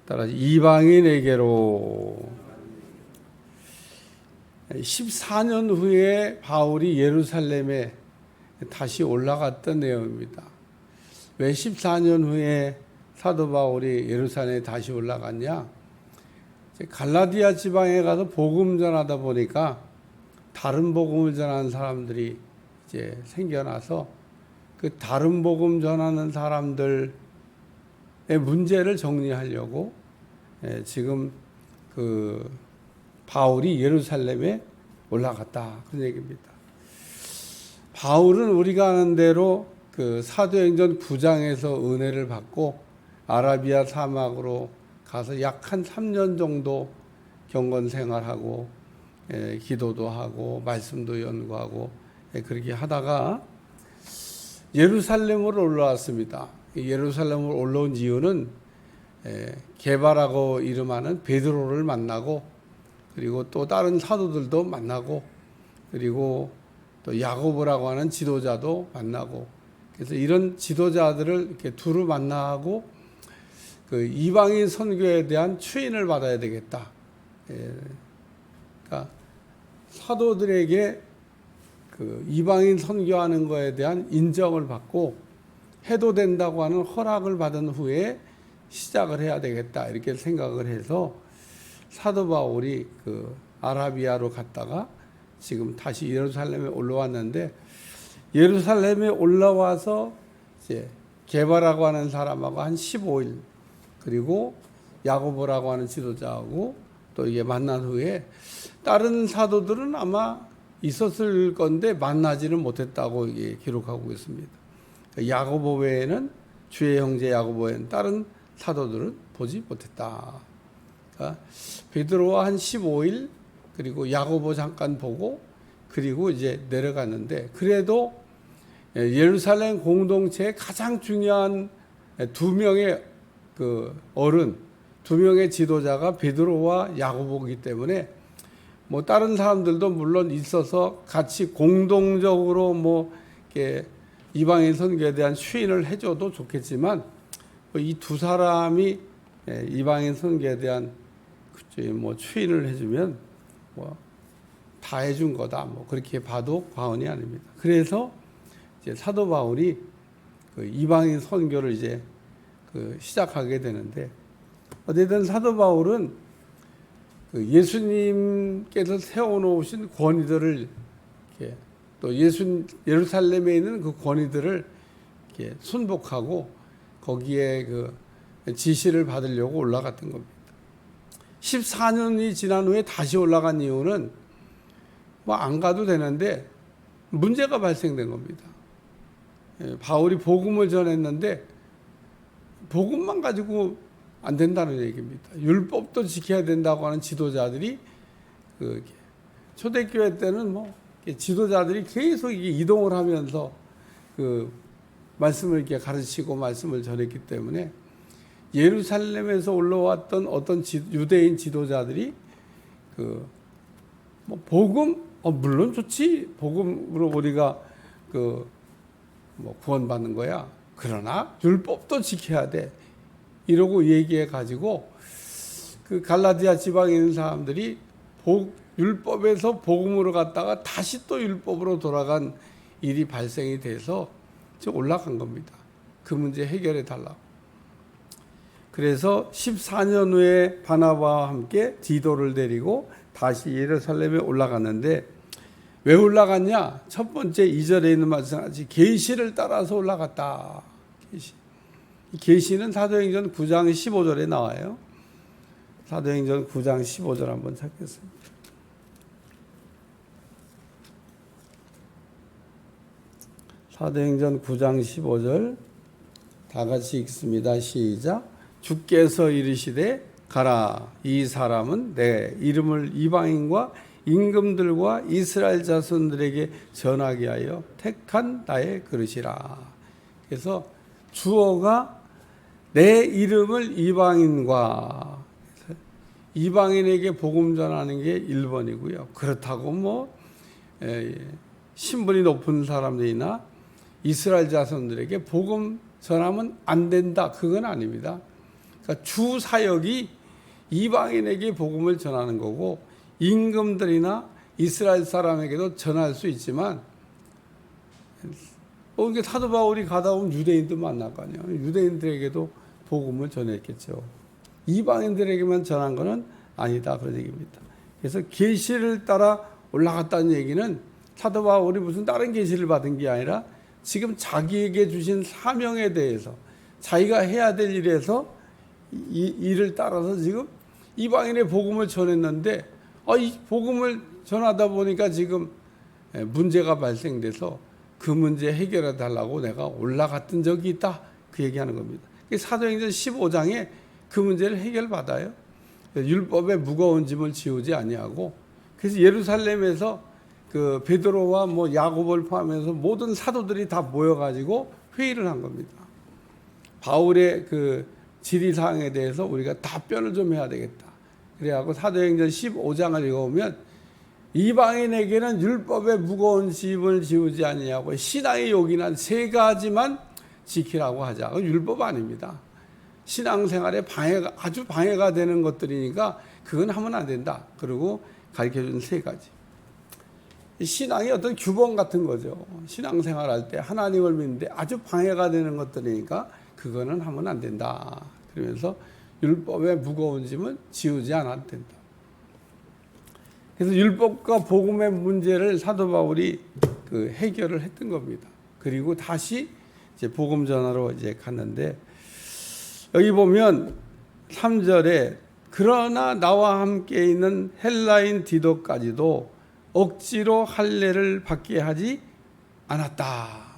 따라 이방인에게로 14년 후에 바울이 예루살렘에 다시 올라갔던 내용입니다. 왜 14년 후에 사도 바울이 예루살렘에 다시 올라갔냐? 갈라디아 지방에 가서 복음 전하다 보니까 다른 복음을 전하는 사람들이 이제 생겨나서 그 다른 복음 전하는 사람들의 문제를 정리하려고 지금 그 바울이 예루살렘에 올라갔다 그런 얘기입니다. 바울은 우리가 아는 대로 그 사도행전 9장에서 은혜를 받고 아라비아 사막으로 가서 약 한 3년 정도 경건 생활하고 기도도 하고 말씀도 연구하고 그렇게 하다가 예루살렘으로 올라왔습니다. 예루살렘으로 올라온 이유는 게바라고 이름하는 베드로를 만나고 그리고 또 다른 사도들도 만나고 그리고 또 야고보라고 하는 지도자도 만나고 그래서 이런 지도자들을 이렇게 두루 만나고 그 이방인 선교에 대한 추인을 받아야 되겠다. 그러니까 사도들에게 그 이방인 선교하는 것에 대한 인정을 받고 해도 된다고 하는 허락을 받은 후에 시작을 해야 되겠다 이렇게 생각을 해서 사도 바울이 그 아라비아로 갔다가 지금 다시 예루살렘에 올라왔는데 예루살렘에 올라와서 이제 게바라고 하는 사람하고 한 15일 그리고 야고보라고 하는 지도자하고 또 이게 만난 후에 다른 사도들은 아마 있었을 건데 만나지는 못했다고 이게 기록하고 있습니다. 야고보 외에는 주의 형제 야고보 외에는 다른 사도들은 보지 못했다. 그러니까 베드로와 한 15일 그리고 야고보 잠깐 보고 그리고 이제 내려갔는데 그래도 예루살렘 공동체의 가장 중요한 두 명의 그 어른, 두 명의 지도자가 베드로와 야고보이기 때문에 뭐 다른 사람들도 물론 있어서 같이 공동적으로 뭐 이렇게 이방인 선교에 대한 추인을 해줘도 좋겠지만 이 두 사람이 이방인 선교에 대한 뭐 추인을 해주면 뭐 다 해준 거다 뭐 그렇게 봐도 과언이 아닙니다. 그래서 이제 사도 바울이 그 이방인 선교를 이제 그 시작하게 되는데 어쨌든 사도 바울은 그 예수님께서 세워놓으신 권위들을 이렇게 또 예루살렘에 있는 그 권위들을 이렇게 순복하고 거기에 그 지시를 받으려고 올라갔던 겁니다. 14년이 지난 후에 다시 올라간 이유는 뭐 안 가도 되는데 문제가 발생된 겁니다. 바울이 복음을 전했는데 복음만 가지고 안 된다는 얘기입니다. 율법도 지켜야 된다고 하는 지도자들이 그 초대교회 때는 뭐 지도자들이 계속 이동을 하면서 그 말씀을 이렇게 가르치고 말씀을 전했기 때문에 예루살렘에서 올라왔던 어떤 유대인 지도자들이 그 뭐 복음 물론 좋지 복음으로 우리가 그 뭐 구원받는 거야. 그러나 율법도 지켜야 돼. 이러고 얘기해 가지고 그 갈라디아 지방에 있는 사람들이 율법에서 복음으로 갔다가 다시 또 율법으로 돌아간 일이 발생이 돼서 지금 올라간 겁니다. 그 문제 해결해 달라고. 그래서 14년 후에 바나바와 함께 디도를 데리고 다시 예루살렘에 올라갔는데 왜 올라갔냐? 첫 번째 2절에 있는 말씀같이 계시를 따라서 올라갔다. 계시는 사도행전 9장 15절에 나와요. 사도행전 9장 15절 한번 찾겠습니다. 사도행전 9장 15절 다 같이 읽습니다. 시작. 주께서 이르시되 가라. 이 사람은 내 이름을 이방인과 임금들과 이스라엘 자손들에게 전하게 하여 택한 나의 그릇이라. 그래서 주어가 내 이름을 이방인과 이방인에게 복음 전하는 게 1번이고요. 그렇다고 뭐 신분이 높은 사람들이나 이스라엘 자손들에게 복음 전하면 안 된다. 그건 아닙니다. 그러니까 주 사역이 이방인에게 복음을 전하는 거고, 임금들이나 이스라엘 사람에게도 전할 수 있지만, 이게 사도 바울이 가다 보면 유대인도 만날 거 아니에요. 유대인들에게도 복음을 전했겠죠. 이방인들에게만 전한 것은 아니다, 그런 얘기입니다. 그래서 계시를 따라 올라갔다는 얘기는 사도 바울이 무슨 다른 계시를 받은 게 아니라 지금 자기에게 주신 사명에 대해서, 자기가 해야 될 일에서 이 일을 따라서 지금 이방인의 복음을 전했는데, 이 복음을 전하다 보니까 지금 문제가 발생돼서 그 문제 해결해 달라고 내가 올라갔던 적이 있다, 그 얘기하는 겁니다. 사도행전 15장에 그 문제를 해결받아요. 율법의 무거운 짐을 지우지 아니하고, 그래서 예루살렘에서 그 베드로와 뭐 야고보를 포함해서 모든 사도들이 다 모여가지고 회의를 한 겁니다. 바울의 그 질의사항에 대해서 우리가 답변을 좀 해야 되겠다. 그래갖고 사도행전 15장을 읽어보면 이방인에게는 율법의 무거운 짐을 지우지 아니하고 신앙에 요긴한 세 가지만 지키라고 하자. 율법 아닙니다. 신앙생활에 아주 방해가 되는 것들이니까 그건 하면 안 된다. 그리고 가르쳐준 세 가지. 신앙이 어떤 규범 같은 거죠. 신앙생활 할 때 하나님을 믿는데 아주 방해가 되는 것들이니까 그거는 하면 안 된다. 그러면서 율법의 무거운 짐은 지우지 않아도 된다. 그래서 율법과 복음의 문제를 사도 바울이 그 해결을 했던 겁니다. 그리고 다시 이제 복음 전하러 이제 갔는데, 여기 보면 3절에 그러나 나와 함께 있는 헬라인 디도까지도 억지로 할례를 받게 하지 않았다.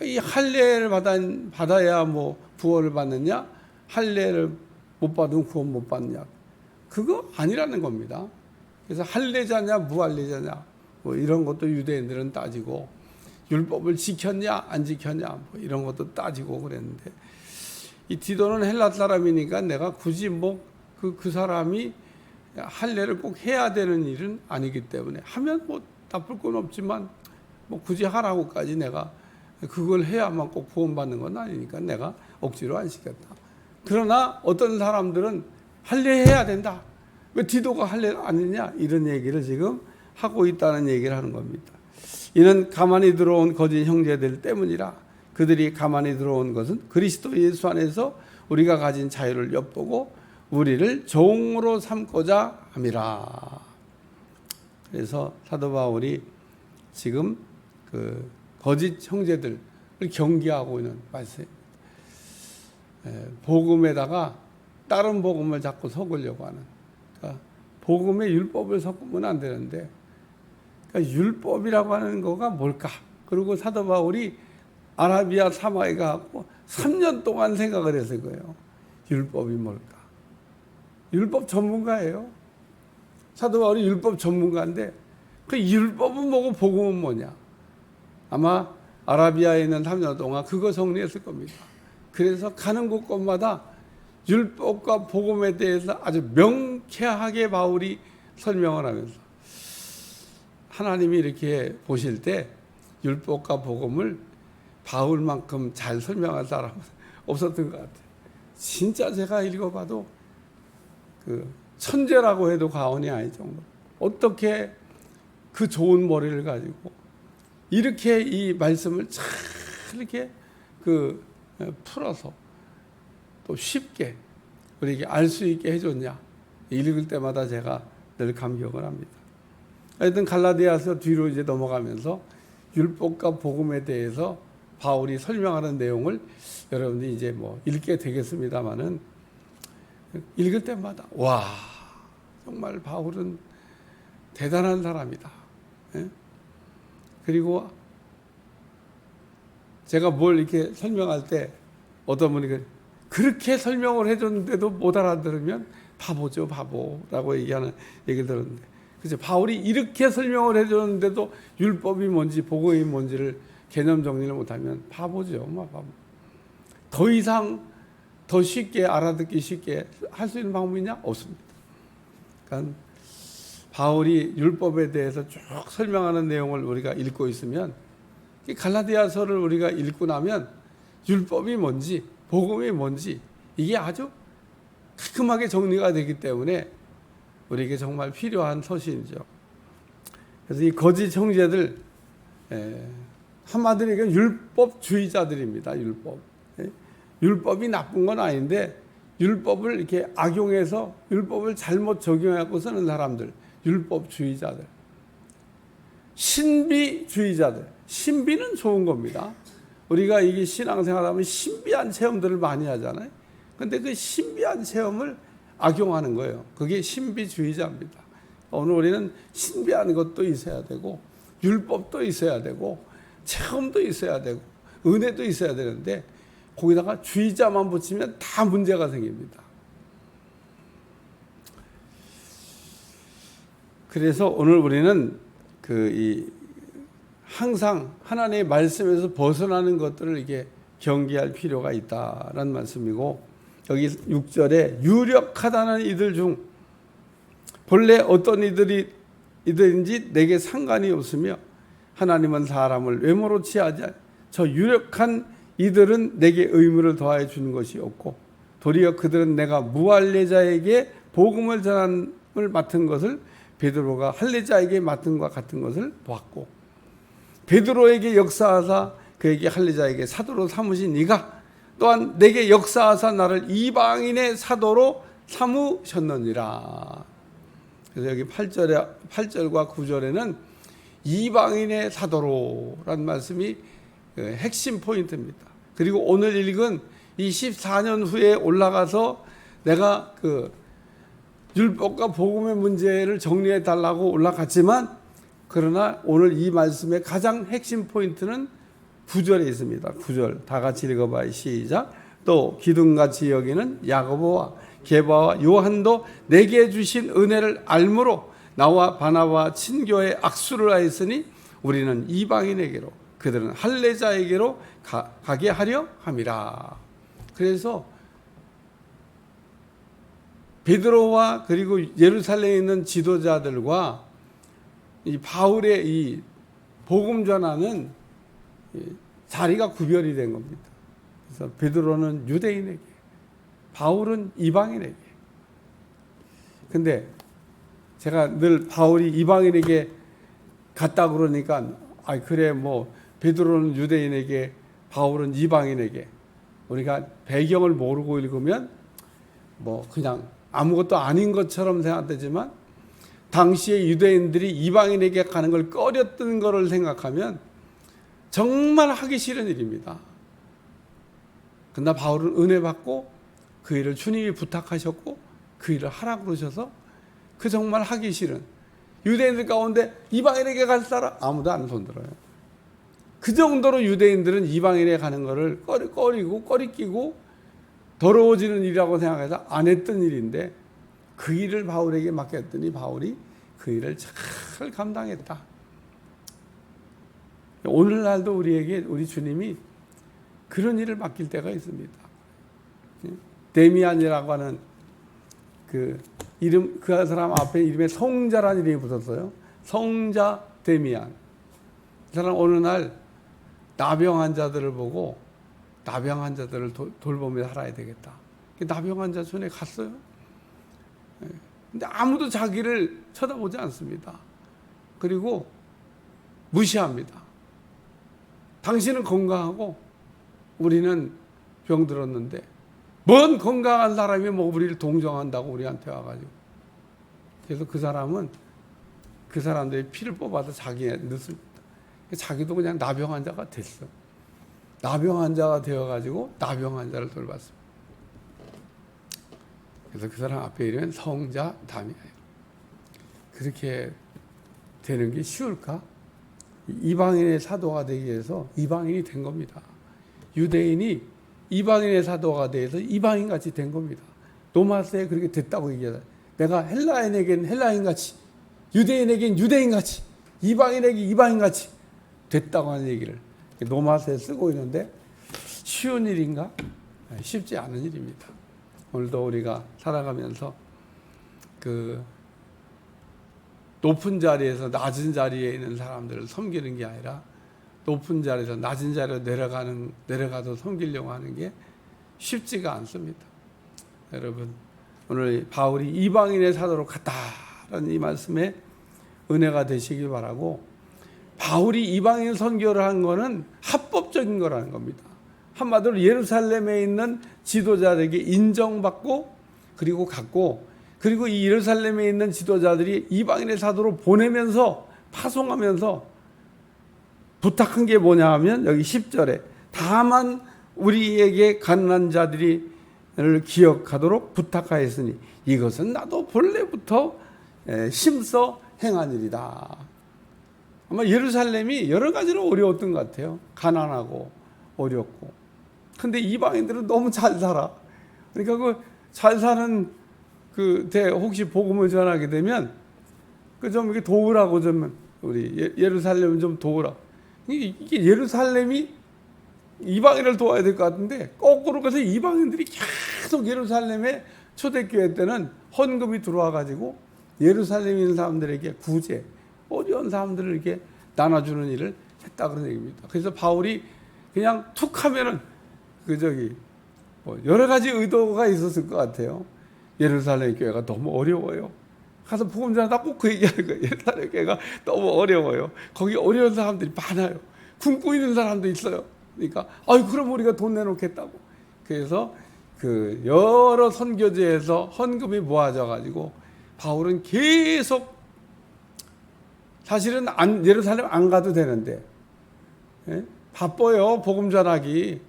이 할례를 받아야 뭐 구원을 받느냐, 할례를 못 받으면 구원 못 받느냐, 그거 아니라는 겁니다. 그래서 할례자냐 무할례자냐 뭐 이런 것도 유대인들은 따지고, 율법을 지켰냐 안 지켰냐 뭐 이런 것도 따지고 그랬는데, 이 디도는 헬라 사람이니까 내가 굳이 뭐 그 사람이 할례를 꼭 해야 되는 일은 아니기 때문에, 하면 뭐 나쁠 건 없지만 뭐 굳이 하라고까지 내가 그걸 해야만 꼭 구원받는 건 아니니까 내가 억지로 안 시켰다. 그러나 어떤 사람들은 할례해야 된다, 왜 디도가 할례 아니냐, 이런 얘기를 지금 하고 있다는 얘기를 하는 겁니다. 이는 가만히 들어온 거짓 형제들 때문이라. 그들이 가만히 들어온 것은 그리스도 예수 안에서 우리가 가진 자유를 엿보고 우리를 종으로 삼고자 함이라. 그래서 사도 바울이 지금 그 거짓 형제들을 경계하고 있는 말씀. 복음에다가 다른 복음을 자꾸 섞으려고 하는. 그러니까 복음에 율법을 섞으면 안 되는데, 그러니까 율법이라고 하는 거가 뭘까? 그리고 사도 바울이 아라비아 사막에 가고 3년 동안 생각을 했을 거예요. 율법이 뭘까? 율법 전문가예요. 사도 바울이 율법 전문가인데 그 율법은 뭐고 복음은 뭐냐? 아마 아라비아에 있는 3년 동안 그거 정리했을 겁니다. 그래서 가는 곳곳마다 율법과 복음에 대해서 아주 명쾌하게 바울이 설명을 하면서, 하나님이 이렇게 보실 때 율법과 복음을 바울만큼 잘 설명할 사람은 없었던 것 같아요. 진짜 제가 읽어봐도 그 천재라고 해도 과언이 아닐 정도로, 어떻게 그 좋은 머리를 가지고 이렇게 이 말씀을 잘 이렇게 그 풀어서 또 쉽게 우리에게 알 수 있게 해줬냐, 읽을 때마다 제가 늘 감격을 합니다. 하여튼 갈라디아서 뒤로 이제 넘어가면서 율법과 복음에 대해서 바울이 설명하는 내용을 여러분들이 이제 뭐 읽게 되겠습니다만은, 읽을 때마다 와, 정말 바울은 대단한 사람이다. 예? 그리고 제가 뭘 이렇게 설명할 때 어떤 분이 그렇게 설명을 해줬는데도 못 알아들으면 바보죠, 바보라고 얘기하는 얘기를 들었는데, 그래서 바울이 이렇게 설명을 해줬는데도 율법이 뭔지 복음이 뭔지를 개념 정리를 못하면 바보죠, 바보. 더 이상 더 쉽게 알아듣기 쉽게 할 수 있는 방법이냐? 없습니다. 그러니까 바울이 율법에 대해서 쭉 설명하는 내용을 우리가 읽고 있으면, 갈라디아서를 우리가 읽고 나면 율법이 뭔지 복음이 뭔지 이게 아주 깔끔하게 정리가 되기 때문에 우리에게 정말 필요한 서신이죠. 그래서 이 거짓 형제들, 한마디로 얘기하면 율법주의자들입니다. 율법이 나쁜 건 아닌데 율법을 이렇게 악용해서 율법을 잘못 적용하고 쓰는 사람들, 율법주의자들. 신비주의자들. 신비는 좋은 겁니다. 우리가 이게 신앙생활하면 신비한 체험들을 많이 하잖아요. 근데 그 신비한 체험을 악용하는 거예요. 그게 신비주의자입니다. 오늘 우리는 신비한 것도 있어야 되고 율법도 있어야 되고 체험도 있어야 되고 은혜도 있어야 되는데 거기다가 주의자만 붙이면 다 문제가 생깁니다. 그래서 오늘 우리는 항상 하나님의 말씀에서 벗어나는 것들을 이게 경계할 필요가 있다라는 말씀이고, 여기 6절에 유력하다는 이들 중 본래 어떤 이들인지 내게 상관이 없으며 하나님은 사람을 외모로 취하지 저 유력한 이들은 내게 의무를 더하여 주는 것이 없고 도리어 그들은 내가 무할례자에게 복음을 전함을 맡은 것을 베드로가 할례자에게 맡은 것과 같은 것을 보았고, 베드로에게 역사하사 그에게 할례자에게 사도로 삼으신 이가 또한 내게 역사하사 나를 이방인의 사도로 삼으셨느니라. 그래서 여기 8절과 9절에는 이방인의 사도로라는 말씀이 핵심 포인트입니다. 그리고 오늘 읽은 이 14년 후에 올라가서 내가 율법과 복음의 문제를 정리해 달라고 올라갔지만, 그러나 오늘 이 말씀의 가장 핵심 포인트는 9절에 있습니다. 9절 다 같이 읽어봐요. 시작. 또 기둥같이 여기는 야고보와 게바와 요한도 내게 주신 은혜를 알므로 나와 바나바와 친교에 악수를 하였으니 우리는 이방인에게로 그들은 할례자에게로 가게 하려 함이라. 그래서 베드로와 그리고 예루살렘에 있는 지도자들과 이 바울의 이 복음 전하는 자리가 구별이 된 겁니다. 그래서 베드로는 유대인에게, 바울은 이방인에게. 근데 제가 늘 바울이 이방인에게 갔다 그러니까 그래 뭐 베드로는 유대인에게 바울은 이방인에게, 우리가 배경을 모르고 읽으면 뭐 그냥 아무것도 아닌 것처럼 생각되지만 당시에 유대인들이 이방인에게 가는 걸 꺼렸던 것을 생각하면 정말 하기 싫은 일입니다. 그러나 바울은 은혜 받고 그 일을 주님이 부탁하셨고 그 일을 하라고 그러셔서 그 정말 하기 싫은 유대인들 가운데 이방인에게 갈 사람 아무도 안 손들어요. 그 정도로 유대인들은 이방인에 가는 것을 꺼리고 꺼리끼고 더러워지는 일이라고 생각해서 안 했던 일인데, 그 일을 바울에게 맡겼더니 바울이 그 일을 잘 감당했다. 오늘날도 우리에게 우리 주님이 그런 일을 맡길 때가 있습니다. 데미안이라고 하는 그 사람 앞에 이름에 성자라는 이름이 붙었어요. 성자 데미안. 그 사람 어느 날 나병 환자들을 보고 나병 환자들을 돌보며 살아야 되겠다. 나병 환자 손에 갔어요. 근데 아무도 자기를 쳐다보지 않습니다. 그리고 무시합니다. 당신은 건강하고 우리는 병들었는데 뭔 건강한 사람이 뭐 우리를 동정한다고 우리한테 와가지고. 그래서 그 사람은 그 사람들이 피를 뽑아서 자기에 넣습니다. 자기도 그냥 나병 환자가 됐어. 나병 환자가 되어가지고 나병 환자를 돌봤습니다. 그래서 그 사람 앞에 이르면 성자 다미아예요. 그렇게 되는 게 쉬울까? 이방인의 사도가 되기 위해서 이방인이 된 겁니다. 유대인이 이방인의 사도가 돼서 이방인같이 된 겁니다. 로마서에 그렇게 됐다고 얘기하잖아요. 내가 헬라인에게는 헬라인같이, 유대인에게는 유대인같이, 이방인에게 이방인같이 됐다고 하는 얘기를 로마서에 쓰고 있는데, 쉬운 일인가? 쉽지 않은 일입니다. 오늘도 우리가 살아가면서 그 높은 자리에서 낮은 자리에 있는 사람들을 섬기는 게 아니라 높은 자리에서 낮은 자리로 내려가서 섬기려고 하는 게 쉽지가 않습니다. 여러분, 오늘 바울이 이방인의 사도로 갔다라는 이 말씀에 은혜가 되시길 바라고, 바울이 이방인 선교를 한 거는 합법적인 거라는 겁니다. 한마디로 예루살렘에 있는 지도자들에게 인정받고 그리고 갔고, 그리고 이 예루살렘에 있는 지도자들이 이방인의 사도로 보내면서 파송하면서 부탁한 게 뭐냐 하면 여기 10절에 다만 우리에게 가난한 자들이 를 기억하도록 부탁하였으니 이것은 나도 본래부터 심서 행한 일이다. 아마 예루살렘이 여러 가지로 어려웠던 것 같아요. 가난하고 어렵고. 근데 이방인들은 너무 잘 살아. 그러니까 그 잘 사는 혹시 복음을 전하게 되면 좀 이렇게 도우라고 좀 우리 예루살렘 좀 도우라. 이게 예루살렘이 이방인을 도와야 될 것 같은데 거꾸로 가서 이방인들이 계속 예루살렘에 초대교회 때는 헌금이 들어와 가지고 예루살렘에 있는 사람들에게 구제, 어려운 사람들을 이렇게 나눠주는 일을 했다 그런 얘기입니다. 그래서 바울이 그냥 툭 하면은 여러 가지 의도가 있었을 것 같아요. 예루살렘 교회가 너무 어려워요. 가서 복음 전하다 꼭 그 얘기하는 거예요. 예루살렘 교회가 너무 어려워요. 거기 어려운 사람들이 많아요. 굶고 있는 사람도 있어요. 그러니까 그럼 우리가 돈 내놓겠다고. 그래서 여러 선교지에서 헌금이 모아져 가지고 바울은 계속 사실은 예루살렘 안 가도 되는데 바빠요, 복음 전하기.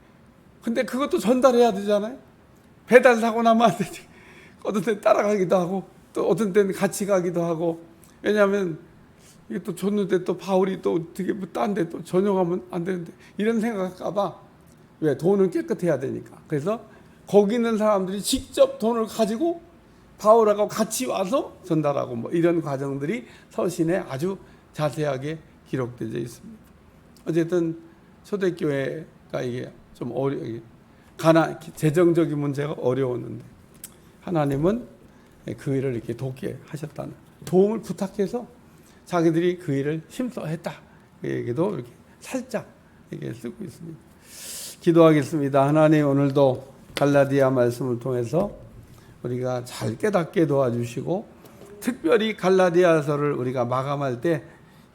근데 그것도 전달해야 되잖아요. 배달 사고 나면 안 되지. 어떤 때는 따라가기도 하고 또 어떤 때는 같이 가기도 하고. 왜냐하면 이게 또 줬는데 또 바울이 또 어떻게 딴 데 또 전용하면 안 되는데 이런 생각할까봐. 왜? 돈은 깨끗해야 되니까. 그래서 거기 있는 사람들이 직접 돈을 가지고 바울하고 같이 와서 전달하고 뭐 이런 과정들이 서신에 아주 자세하게 기록되어 있습니다. 어쨌든 초대교회가 이게 좀 재정적인 문제가 어려웠는데 하나님은 그 일을 이렇게 돕게 하셨다는, 도움을 부탁해서 자기들이 그 일을 힘써 했다. 그 얘기도 이렇게 살짝 이렇게 쓰고 있습니다. 기도하겠습니다. 하나님, 오늘도 갈라디아 말씀을 통해서 우리가 잘 깨닫게 도와주시고, 특별히 갈라디아서를 우리가 마감할 때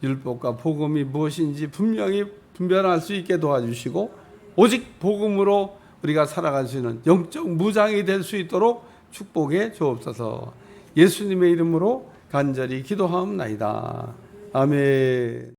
율법과 복음이 무엇인지 분명히 분별할 수 있게 도와주시고, 오직 복음으로 우리가 살아갈 수 있는 영적 무장이 될 수 있도록 축복해 주옵소서. 예수님의 이름으로 간절히 기도하옵나이다. 아멘.